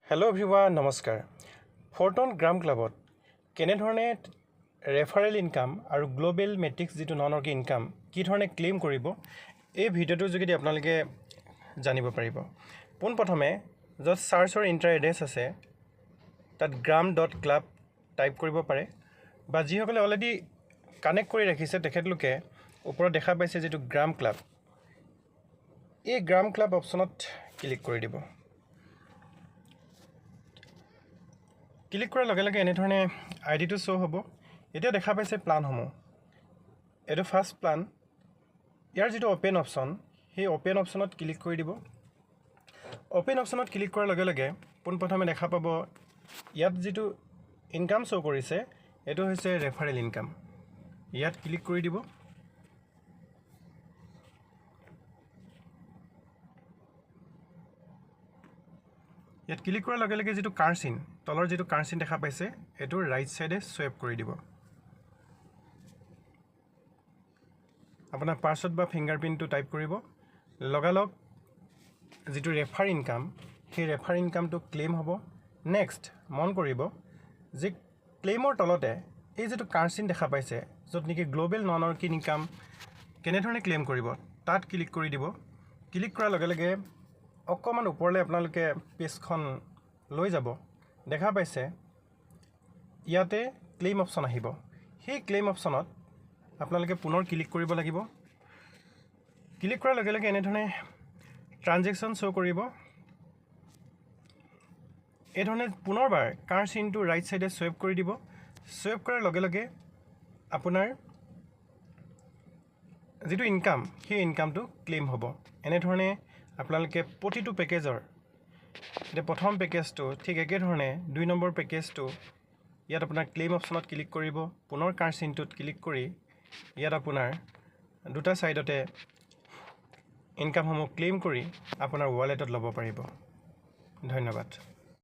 hello' everyone নমস্কাৰ ফৰ্টন গ্ৰাম ক্লাবত কেনেধৰণে ৰেফাৰেল ইনকাম আৰু গ্লোবেল মেট্ৰিক্স যিটো নন অৰ্গেনিক ইনকাম কি ধৰণে ক্লেইম কৰিব এই ভিডিঅ'টোৰ যোগেদি আপোনালোকে জানিব পাৰিব পোনপ্ৰথমে য'ত চাৰ্চৰ ইণ্টাৰ এড্ৰেছ আছে তাত gram.club টাইপ কৰিব পাৰে বা যিসকলে অলৰেডি কানেক্ট কৰি ৰাখিছে তেখেতলোকে ওপৰত দেখা পাইছে যিটো গ্ৰাম ক্লাব এই গ্ৰাম ক্লাব অপশ্যনত ক্লিক কৰি দিব ক্লিক কৰাৰ লগে লগে এনেধৰণে আইডিটো শ্ব' হ'ব এতিয়া দেখা পাইছে প্লানসমূহ এইটো ফাৰ্ষ্ট প্লান ইয়াৰ যিটো অপেন অপশ্যন সেই অপেন অপশ্যনত ক্লিক কৰি দিব অপেন অপশ্যনত ক্লিক কৰাৰ লগে লগে পোনপ্ৰথমে দেখা পাব ইয়াত যিটো ইনকাম শ্ব' কৰিছে এইটো হৈছে ৰেফাৰেল ইনকাম ইয়াত ক্লিক কৰি দিব ইয়াত ক্লিক কৰাৰ লগে লগে যিটো কাৰ্চিন তলৰ যিটো কাৰ্চিন দেখা পাইছে এইটো ৰাইট সাইডে সোৱাইপ কৰি দিব আপোনাৰ পাছৱৰ্ড বা ফিংগাৰপ্ৰিণ্টটো টাইপ কৰিব লগালগ যিটো ৰেফাৰ ইনকাম সেই ৰেফাৰ ইনকামটো ক্লেইম হ'ব নেক্সট মন কৰিব যে ক্লেইমৰ তলতে এই যিটো কাৰ্চিন দেখা পাইছে য'ত নেকি গ্লোবেল নন অৰ্গেনিক ইনকাম কেনেধৰণে ক্লেইম কৰিব তাত ক্লিক কৰি দিব ক্লিক কৰাৰ লগে লগে অকমান ওপৰলৈ আপোনালোকে পেজখন লৈ যাব দেখা পাইছে ইয়াতে ক্লেইম অপশ্যন আহিব সেই ক্লেইম অপশ্যনত আপোনালোকে পুনৰ ক্লিক কৰিব লাগিব ক্লিক কৰাৰ লগে লগে এনেধৰণে ট্ৰানজেকশ্যন শ্ব' কৰিব এই ধৰণে পুনৰবাৰ কাৰ চিনটো ৰাইট সাইডে সোৱাইপ কৰি দিব সোৱাইপ কৰাৰ লগে লগে আপোনাৰ যিটো ইনকাম সেই ইনকামটো ক্লেইম হ'ব এনেধৰণে আপোনালোকে প্ৰতিটো পেকেজৰ এতিয়া প্ৰথম পেকেজটো ঠিক একেধৰণে 2 নম্বৰ পেকেজটো ইয়াত আপোনাৰ ক্লেইম অপশ্যনত ক্লিক কৰিব পুনৰ কাৰ চিনটোত ক্লিক কৰি ইয়াত আপোনাৰ দুটা সাইডতে ইনকামসমূহ ক্লেইম কৰি আপোনাৰ ৱালেটত ল'ব পাৰিব ধন্যবাদ